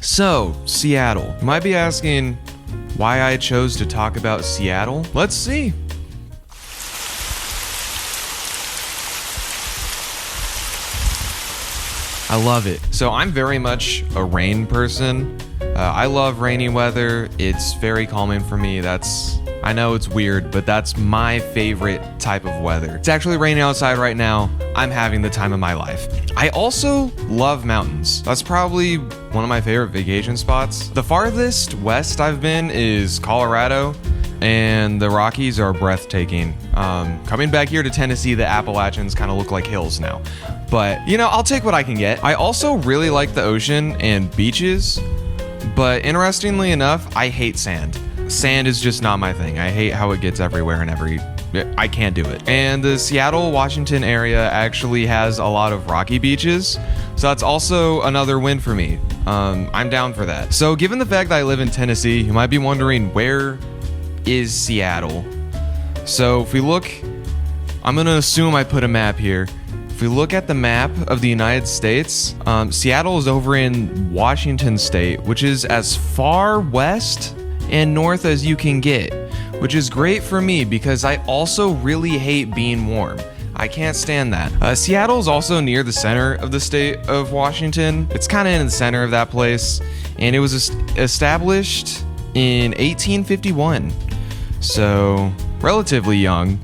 So, Seattle. You might be asking why I chose to talk about Seattle. Let's see. I love it. So I'm very much a rain person. I love rainy weather. It's very calming for me. I know it's weird, but that's my favorite type of weather. It's actually raining outside right now. I'm having the time of my life. I also love mountains. That's probably one of my favorite vacation spots. The farthest west I've been is Colorado, and the Rockies are breathtaking. Coming back here to Tennessee, the Appalachians kind of look like hills now. But, I'll take what I can get. I also really like the ocean and beaches, but interestingly enough, I hate sand. Sand is just not my thing. I hate how it gets everywhere and I can't do it. And the Seattle, Washington area actually has a lot of rocky beaches, so that's also another win for me. I'm down for that. So given the fact that I live in Tennessee, you might be wondering, where is Seattle? So if we look, I'm gonna assume I put a map here. If we look at the map of the United States, Seattle is over in Washington State, which is as far west and north as you can get, which is great for me because I also really hate being warm. I can't stand that. Seattle is also near the center of the state of Washington. It's kind of in the center of that place, and it was established in 1851, so relatively young.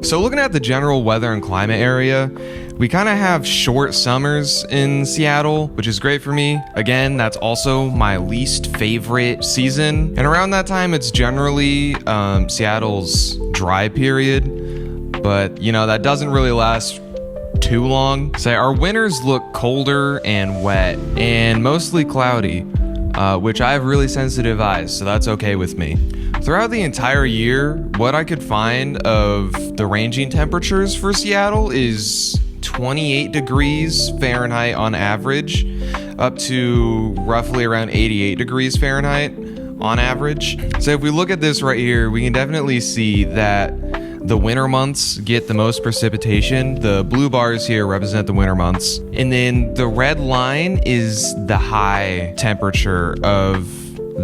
So looking at the general weather and climate area, we kind of have short summers in Seattle, which is great for me. Again, that's also my least favorite season. And around that time, it's generally Seattle's dry period. But, that doesn't really last too long. So our winters look colder and wet and mostly cloudy, which I have really sensitive eyes, so that's okay with me. Throughout the entire year, what I could find of the ranging temperatures for Seattle is 28 degrees Fahrenheit on average, up to roughly around 88 degrees Fahrenheit on average. So if we look at this right here, we can definitely see that the winter months get the most precipitation. The blue bars here represent the winter months. And then the red line is the high temperature of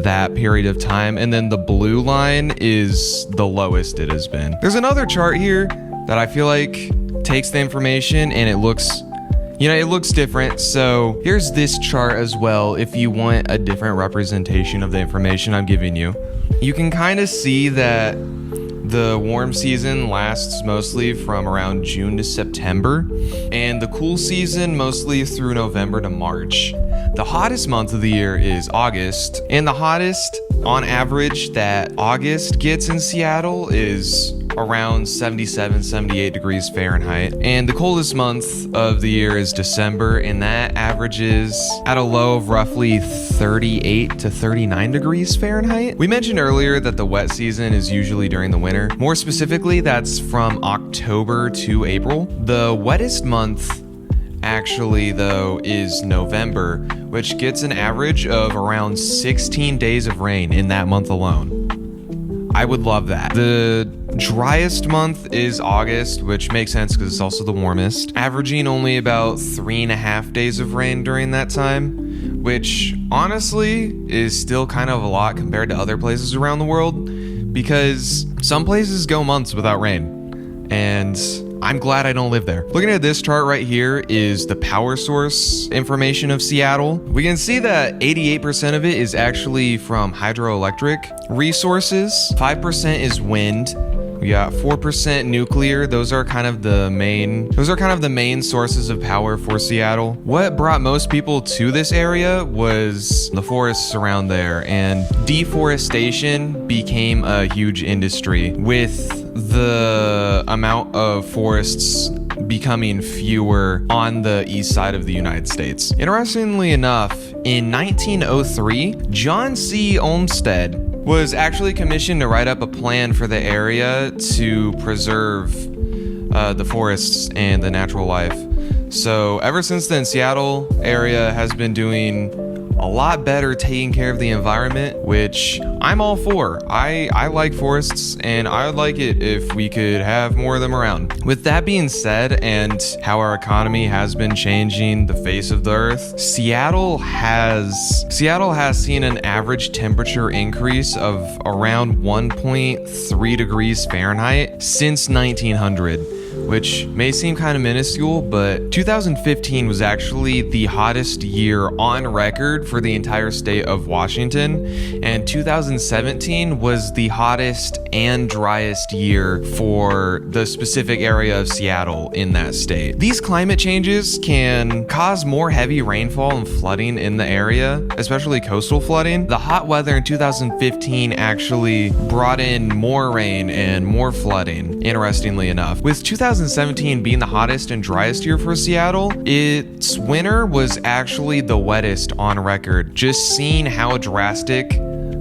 that period of time, and then the blue line is the lowest it has been. There's another chart here that I feel like takes the information and it looks different. So here's this chart as well if you want a different representation of the information I'm giving you. You can kind of see that the warm season lasts mostly from around June to September, and the cool season mostly through November to March. The hottest month of the year is August, and the hottest on average that August gets in Seattle is around 77, 78 degrees Fahrenheit. And the coldest month of the year is December, and that averages at a low of roughly 38 to 39 degrees Fahrenheit. We mentioned earlier that the wet season is usually during the winter. More specifically, that's from October to April. The wettest month actually, though, is November, which gets an average of around 16 days of rain in that month alone. I would love that. The driest month is August, which makes sense because it's also the warmest, averaging only about 3.5 days of rain during that time, which honestly is still kind of a lot compared to other places around the world, because some places go months without rain, and I'm glad I don't live there. Looking at this chart right here is the power source information of Seattle. We can see that 88% of it is actually from hydroelectric resources. 5% is wind. We got 4% nuclear. Those are kind of the main sources of power for Seattle. What brought most people to this area was the forests around there, and deforestation became a huge industry with the amount of forests becoming fewer on the east side of the United States. Interestingly enough, in 1903, John C. Olmsted was actually commissioned to write up a plan for the area to preserve the forests and the natural life. So ever since then, Seattle area has been doing a lot better taking care of the environment, which I'm all for. I like forests, and I would like it if we could have more of them around. With that being said, and how our economy has been changing the face of the earth, Seattle has seen an average temperature increase of around 1.3 degrees Fahrenheit since 1900. Which may seem kind of minuscule, but 2015 was actually the hottest year on record for the entire state of Washington, and 2017 was the hottest and driest year for the specific area of Seattle in that state. These climate changes can cause more heavy rainfall and flooding in the area, especially coastal flooding. The hot weather in 2015 actually brought in more rain and more flooding, interestingly enough. With 2017 being the hottest and driest year for Seattle, its winter was actually the wettest on record. Just seeing how drastic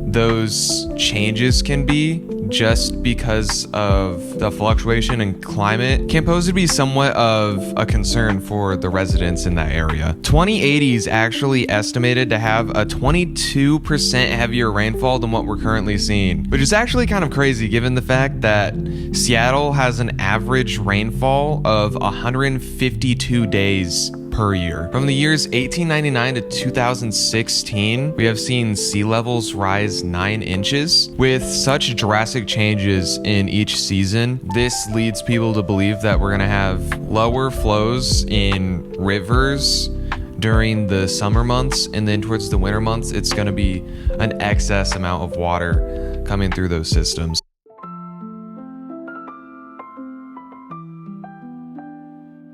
those changes can be just because of the fluctuation in climate can pose to be somewhat of a concern for the residents in that area. 2080 is actually estimated to have a 22% heavier rainfall than what we're currently seeing, which is actually kind of crazy given the fact that Seattle has an average rainfall of 152 days per year. From the years 1899 to 2016, we have seen sea levels rise 9 inches. With such drastic changes in each season, this leads people to believe that we're gonna have lower flows in rivers during the summer months, and then towards the winter months, it's gonna be an excess amount of water coming through those systems.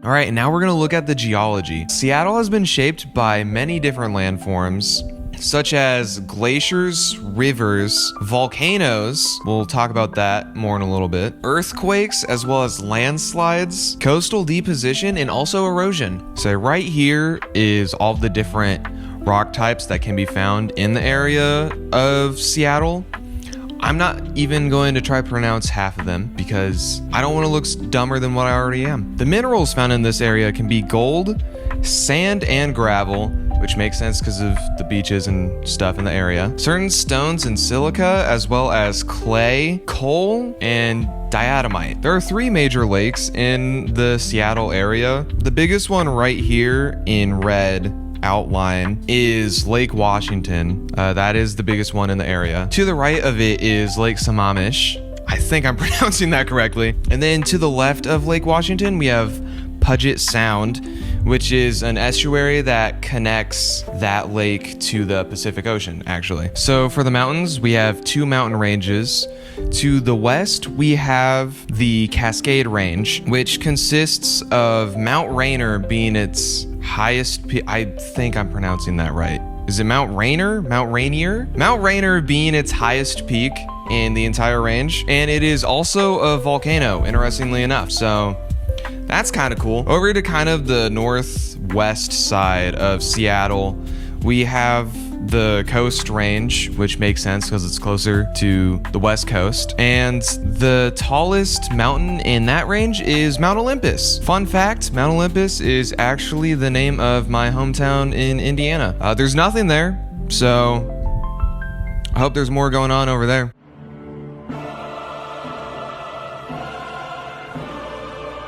All right, now we're gonna look at the geology. Seattle has been shaped by many different landforms, such as glaciers, rivers, volcanoes, we'll talk about that more in a little bit, earthquakes, as well as landslides, coastal deposition, and also erosion. So right here is all the different rock types that can be found in the area of Seattle. I'm not even going to try to pronounce half of them because I don't want to look dumber than what I already am. The minerals found in this area can be gold, sand, and gravel, which makes sense because of the beaches and stuff in the area. Certain stones and silica, as well as clay, coal, and diatomite. There are 3 major lakes in the Seattle area. The biggest one right here in red outline is Lake Washington. That is the biggest one in the area. To the right of it is Lake Sammamish. I think I'm pronouncing that correctly. And then to the left of Lake Washington, we have Puget Sound, which is an estuary that connects that lake to the Pacific Ocean, actually. So for the mountains, we have 2 mountain ranges. To the west, we have the Cascade Range, which consists of Mount Rainier being its highest peak. I think I'm pronouncing that right. Is it Mount Rainier? Mount Rainier? Mount Rainier being its highest peak in the entire range. And it is also a volcano, interestingly enough. So that's kind of cool. Over to kind of the northwest side of Seattle, we have the Coast Range, which makes sense because it's closer to the West Coast. And the tallest mountain in that range is Mount Olympus. Fun fact, Mount Olympus is actually the name of my hometown in Indiana. There's nothing there, so I hope there's more going on over there.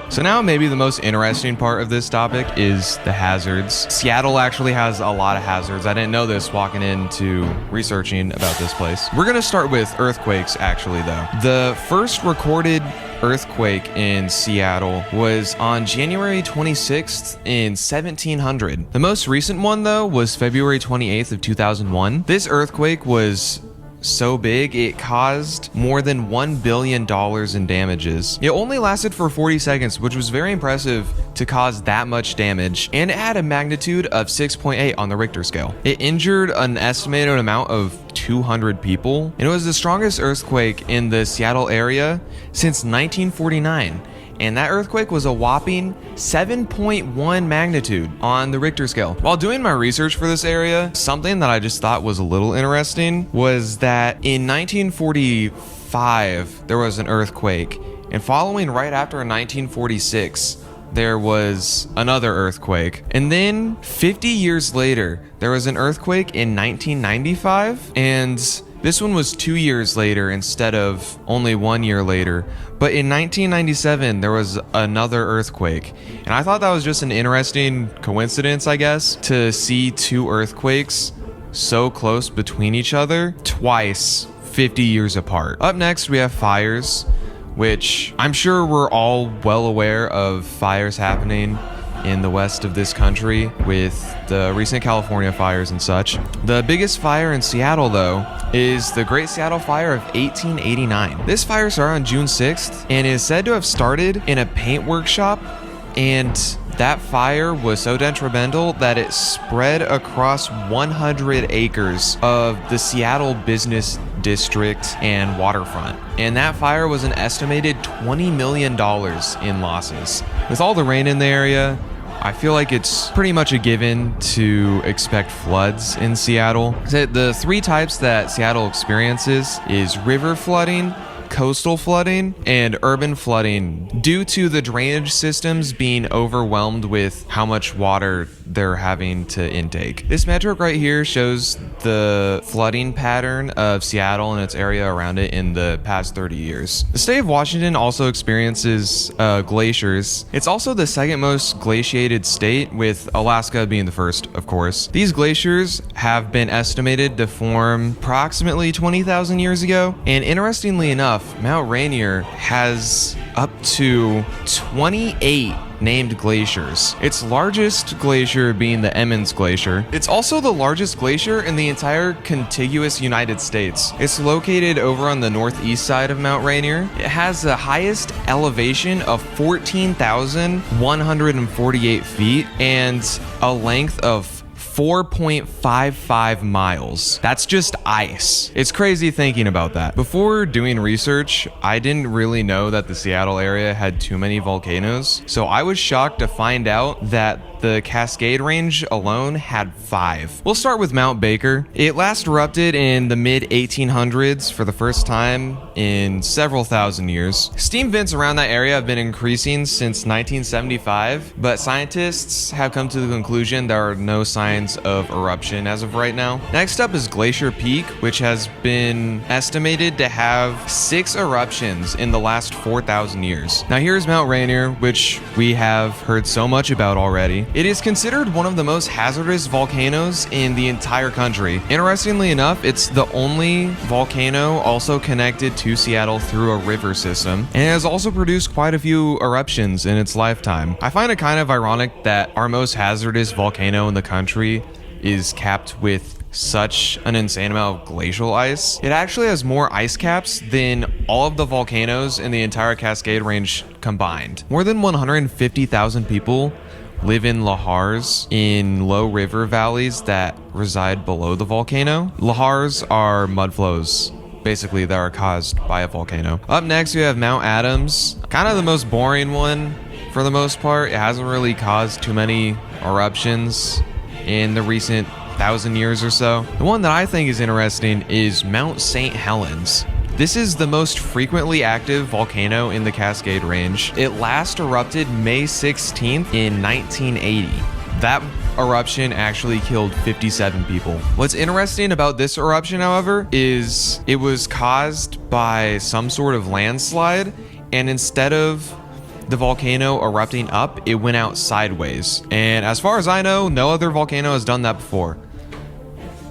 So now maybe the most interesting part of this topic is the hazards. Seattle actually has a lot of hazards. I didn't know this walking into researching about this place. We're gonna start with earthquakes actually though. The first recorded earthquake in Seattle was on January 26th in 1700. The most recent one though was February 28th of 2001. This earthquake was so big it caused more than $1 billion in damages. It only lasted for 40 seconds, which was very impressive to cause that much damage, and it had a magnitude of 6.8 on the Richter scale. It injured an estimated amount of 200 people, and it was the strongest earthquake in the Seattle area since 1949. And that earthquake was a whopping 7.1 magnitude on the Richter scale. While doing my research for this area, something that I just thought was a little interesting was that in 1945, there was an earthquake, and following right after in 1946, there was another earthquake. And then 50 years later, there was an earthquake in 1995, and this one was 2 years later instead of only 1 year later. But in 1997, there was another earthquake. And I thought that was just an interesting coincidence, I guess, to see two earthquakes so close between each other twice, 50 years apart. Up next, we have fires, which I'm sure we're all well aware of fires happening in the west of this country with the recent California fires and such. The biggest fire in Seattle, though, is the Great Seattle Fire of 1889. This fire started on June 6th and is said to have started in a paint workshop, and that fire was so detrimental that it spread across 100 acres of the Seattle business district and waterfront. And that fire was an estimated $20 million in losses. With all the rain in the area, I feel like it's pretty much a given to expect floods in Seattle. The three types that Seattle experiences is river flooding, coastal flooding, and urban flooding due to the drainage systems being overwhelmed with how much water they're having to intake. This metric right here shows the flooding pattern of Seattle and its area around it in the past 30 years. The state of Washington also experiences glaciers. It's also the second most glaciated state, with Alaska being the first, of course. These glaciers have been estimated to form approximately 20,000 years ago, and interestingly enough, Mount Rainier has up to 28 named glaciers. Its largest glacier being the Emmons Glacier. It's also the largest glacier in the entire contiguous United States. It's located over on the northeast side of Mount Rainier. It has the highest elevation of 14,148 feet and a length of 4.55 miles. That's just ice. It's crazy thinking about that. Before doing research, I didn't really know that the Seattle area had too many volcanoes, so I was shocked to find out that the Cascade Range alone had 5. We'll start with Mount Baker. It last erupted in the mid-1800s for the first time in several thousand years. Steam vents around that area have been increasing since 1975, but scientists have come to the conclusion there are no signs of eruption as of right now. Next up is Glacier Peak, which has been estimated to have 6 eruptions in the last 4,000 years. Now here's Mount Rainier, which we have heard so much about already. It is considered one of the most hazardous volcanoes in the entire country. Interestingly enough, it's the only volcano also connected to Seattle through a river system, and it has also produced quite a few eruptions in its lifetime. I find it kind of ironic that our most hazardous volcano in the country is capped with such an insane amount of glacial ice. It actually has more ice caps than all of the volcanoes in the entire Cascade Range combined. More than 150,000 people live in lahars in low river valleys that reside below the volcano. Lahars are mudflows, basically, that are caused by a volcano. Up next, we have Mount Adams, kind of the most boring one for the most part. It hasn't really caused too many eruptions in the recent 1,000 years or so. The one that I think is interesting is Mount St. Helens. This is the most frequently active volcano in the Cascade Range. It last erupted May 16th in 1980. That eruption actually killed 57 people. What's interesting about this eruption, however, is it was caused by some sort of landslide, and instead of the volcano erupting up, it went out sideways. And as far as I know, no other volcano has done that before.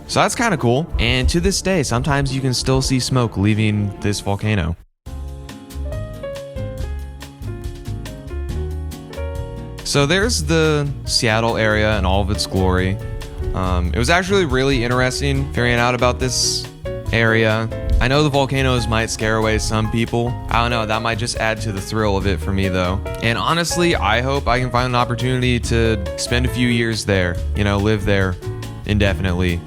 So that's kind of cool. And to this day, sometimes you can still see smoke leaving this volcano. So there's the Seattle area in all of its glory. It was actually really interesting figuring out about this area. I know the volcanoes might scare away some people. I don't know, that might just add to the thrill of it for me though. And honestly, I hope I can find an opportunity to spend a few years there, live there indefinitely.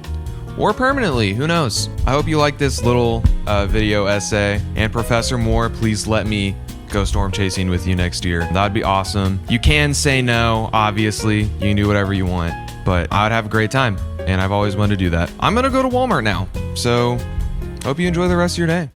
Or permanently, who knows? I hope you like this little video essay. And Professor Moore, please let me go storm chasing with you next year. That'd be awesome. You can say no, obviously. You can do whatever you want. But I'd have a great time. And I've always wanted to do that. I'm gonna go to Walmart now. So, hope you enjoy the rest of your day.